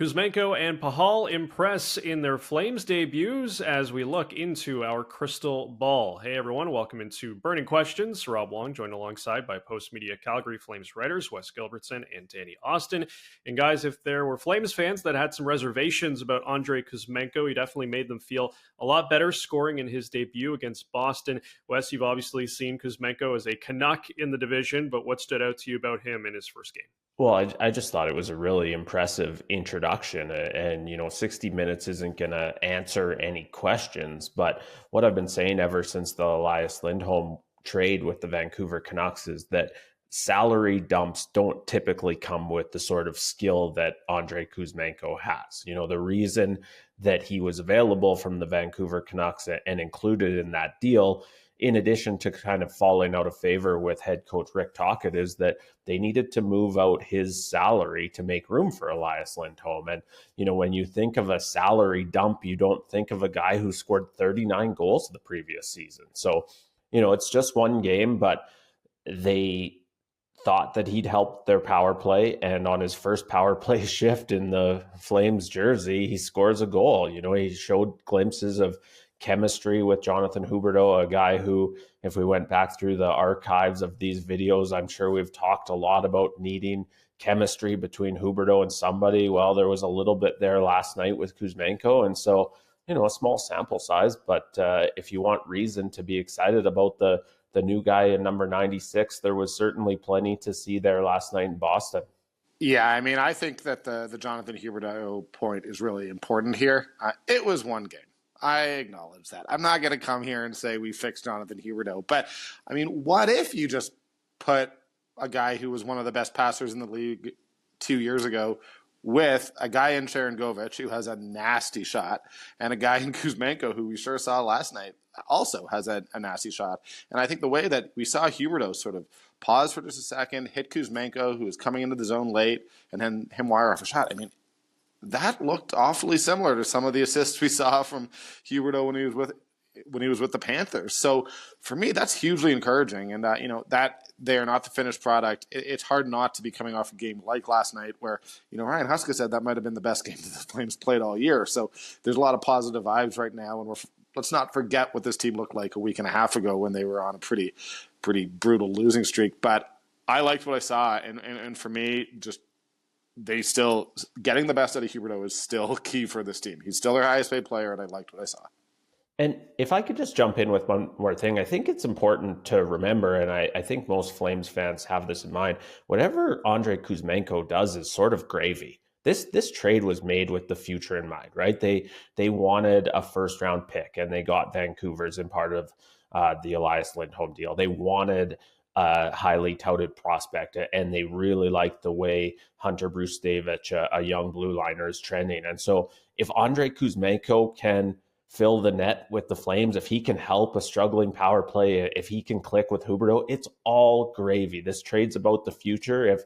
Kuzmenko and Pachal impress in their Flames debuts as we look into our crystal ball. Hey everyone, welcome into Burning Questions. Rob Wong joined alongside by Postmedia Calgary Flames writers Wes Gilbertson and Danny Austin. And guys, if there were Flames fans that had some reservations about Andrei Kuzmenko, he definitely made them feel a lot better scoring in his debut against Boston. Wes, you've obviously seen Kuzmenko as a Canuck in the division, but what stood out to you about him in his first game? Well, I just thought it was a really impressive introduction. And 60 minutes isn't going to answer any questions. But what I've been saying ever since the Elias Lindholm trade with the Vancouver Canucks is that salary dumps don't typically come with the sort of skill that Andrei Kuzmenko has. The reason that he was available from the Vancouver Canucks and included in that deal, in addition to kind of falling out of favor with head coach Rick Tocchet, is that they needed to move out his salary to make room for Elias Lindholm. And, when you think of a salary dump, you don't think of a guy who scored 39 goals the previous season. So, it's just one game, but they thought that he'd help their power play. And on his first power play shift in the Flames jersey, he scores a goal. He showed glimpses of chemistry with Jonathan Huberdeau, a guy who, if we went back through the archives of these videos, I'm sure we've talked a lot about needing chemistry between Huberdeau and somebody. Well, there was a little bit there last night with Kuzmenko. And so, a small sample size, but if you want reason to be excited about the new guy in number 96, there was certainly plenty to see there last night in Boston. Yeah, I think that the Jonathan Huberdeau point is really important here. It was one game. I acknowledge that. I'm not going to come here and say we fixed Jonathan Huberdeau, but what if you just put a guy who was one of the best passers in the league 2 years ago with a guy in Sharon Govich who has a nasty shot and a guy in Kuzmenko who we sure saw last night also has a nasty shot. And I think the way that we saw Huberdeau sort of pause for just a second, hit Kuzmenko, who was coming into the zone late, and then him wire off a shot. That looked awfully similar to some of the assists we saw from Huberdeau when he was with the Panthers. So for me, that's hugely encouraging. And that they are not the finished product. It's hard not to be coming off a game like last night where Ryan Huska said that might have been the best game that the Flames played all year. So there's a lot of positive vibes right now, and let's not forget what this team looked like a week and a half ago when they were on a pretty brutal losing streak. But I liked what I saw, and for me, just they still getting the best out of Huberdeau is still key for this team. He's still their highest paid player, and I liked what I saw. And if I could just jump in with one more thing, I think it's important to remember, and I think most Flames fans have this in mind, whatever Andrei Kuzmenko does is sort of gravy. This trade was made with the future in mind, right? They wanted a first round pick, and they got Vancouver's in part of the Elias Lindholm deal. They wanted a highly touted prospect, and they really liked the way Hunter Brustevich, a young blue liner, is trending. And so if Andrei Kuzmenko can fill the net with the Flames, if he can help a struggling power play, if he can click with Huberdeau, it's all gravy. This trade's about the future.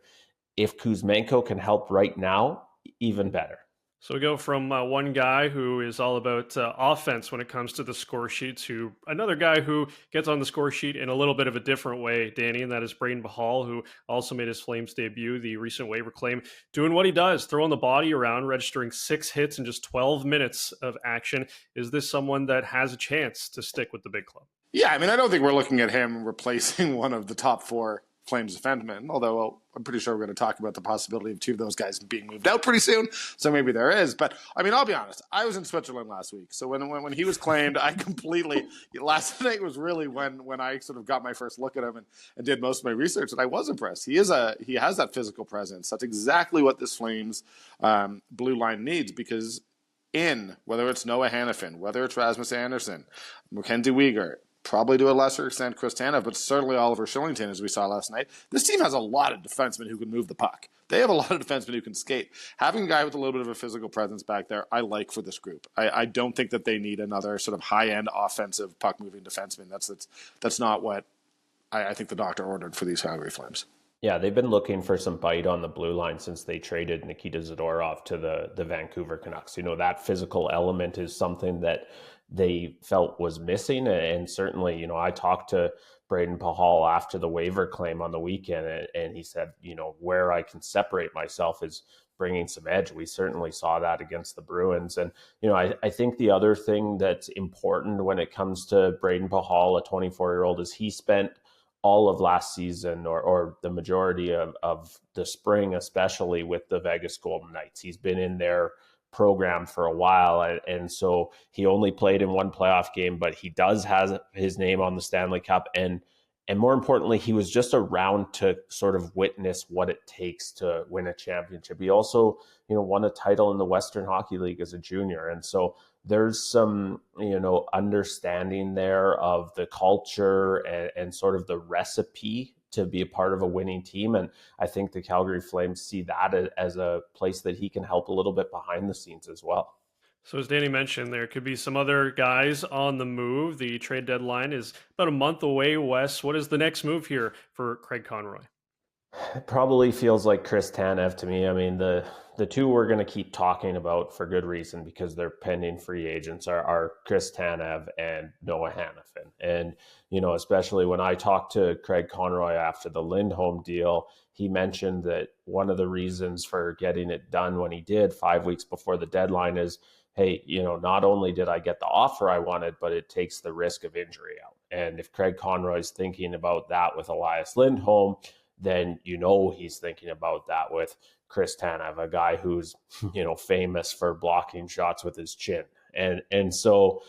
If Kuzmenko can help right now, even better. So we go from one guy who is all about offense when it comes to the score sheet to another guy who gets on the score sheet in a little bit of a different way, Danny, and that is Brayden Pachal, who also made his Flames debut, the recent waiver claim, doing what he does, throwing the body around, registering 6 hits in just 12 minutes of action. Is this someone that has a chance to stick with the big club? Yeah, I don't think we're looking at him replacing one of the top 4 Flames defensemen, although I'm pretty sure we're going to talk about the possibility of 2 of those guys being moved out pretty soon, so maybe there is. But, I'll be honest, I was in Switzerland last week, so when he was claimed, I completely – last night was really when I sort of got my first look at him and did most of my research, and I was impressed. He has that physical presence. That's exactly what this Flames blue line needs, because whether it's Noah Hannafin, whether it's Rasmus Andersson, Mackenzie Weegar, probably to a lesser extent Chris Tanev, but certainly Oliver Shillington, as we saw last night. This team has a lot of defensemen who can move the puck. They have a lot of defensemen who can skate. Having a guy with a little bit of a physical presence back there, I like for this group. I don't think that they need another sort of high-end offensive puck-moving defenseman. That's not what I think the doctor ordered for these Calgary Flames. Yeah, they've been looking for some bite on the blue line since they traded Nikita Zadorov to the Vancouver Canucks. That physical element is something that they felt was missing. And certainly, I talked to Brayden Pachal after the waiver claim on the weekend, and he said, where I can separate myself is bringing some edge. We certainly saw that against the Bruins. And, I think the other thing that's important when it comes to Brayden Pachal, a 24-year-old, is he spent all of last season or the majority of the spring, especially with the Vegas Golden Knights. He's been in their program for a while. And so he only played in one playoff game, but he does have his name on the Stanley Cup. And more importantly, he was just around to sort of witness what it takes to win a championship. He also, won a title in the Western Hockey League as a junior. And so there's some, understanding there of the culture and sort of the recipe to be a part of a winning team. And I think the Calgary Flames see that as a place that he can help a little bit behind the scenes as well. So as Danny mentioned, there could be some other guys on the move. The trade deadline is about a month away, Wes. What is the next move here for Craig Conroy? It probably feels like Chris Tanev to me. I mean, the two we're going to keep talking about for good reason because they're pending free agents are Chris Tanev and Noah Hanifin. And, especially when I talked to Craig Conroy after the Lindholm deal, he mentioned that one of the reasons for getting it done when he did 5 weeks before the deadline is, hey, not only did I get the offer I wanted, but it takes the risk of injury out. And if Craig Conroy's thinking about that with Elias Lindholm, then he's thinking about that with Chris Tanev, a guy who's, famous for blocking shots with his chin. And so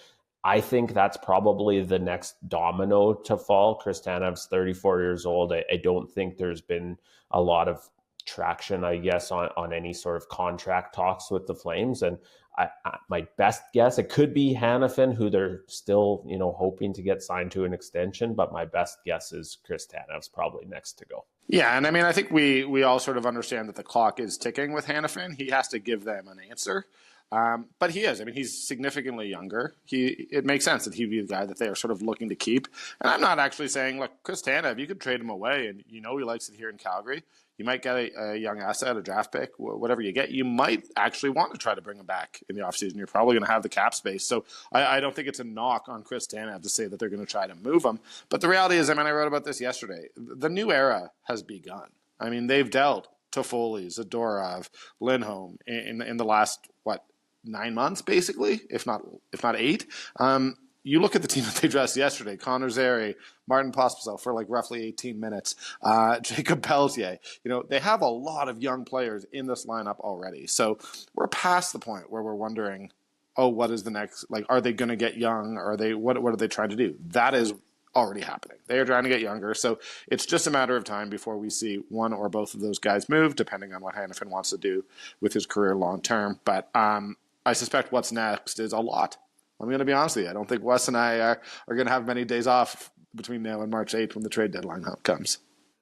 I think that's probably the next domino to fall. Chris Tanev's 34 years old. I don't think there's been a lot of traction, I guess, on any sort of contract talks with the Flames. And my best guess, it could be Hanifin, who they're still, hoping to get signed to an extension. But my best guess is Chris Tanev's probably next to go. Yeah, and I mean, I think we all sort of understand that the clock is ticking with Hanifin. He has to give them an answer. But he is. I mean, he's significantly younger. It makes sense that he'd be the guy that they are sort of looking to keep. And I'm not actually saying, look, Chris Tanev, you could trade him away, and he likes it here in Calgary. You might get a young asset, a draft pick, whatever you get. You might actually want to try to bring him back in the offseason. You're probably going to have the cap space. So I don't think it's a knock on Chris Tanev to say that they're going to try to move him. But the reality is, I wrote about this yesterday. The new era has begun. I mean, they've dealt Toffoli, Zadorov, Lindholm in the last, 9 months, basically, if not 8. You look at the team that they dressed yesterday: Connor Zary, Martin Pospisil for roughly 18 minutes, Jacob Pelletier. They have a lot of young players in this lineup already. So we're past the point where we're wondering, oh, what is the next? Are they going to get young? Or what are they trying to do? That is already happening. They are trying to get younger. So it's just a matter of time before we see one or both of those guys move, depending on what Hanifin wants to do with his career long term. But I suspect what's next is a lot. I'm going to be honest with you. I don't think Wes and I are going to have many days off between now and March 8th when the trade deadline comes.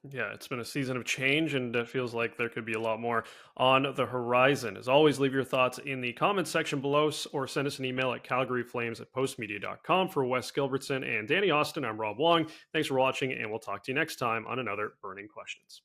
Yeah, it's been a season of change, and it feels like there could be a lot more on the horizon. As always, leave your thoughts in the comments section below or send us an email at calgaryflames@postmedia.com. For Wes Gilbertson and Danny Austin, I'm Rob Wong. Thanks for watching, and we'll talk to you next time on another Burning Questions.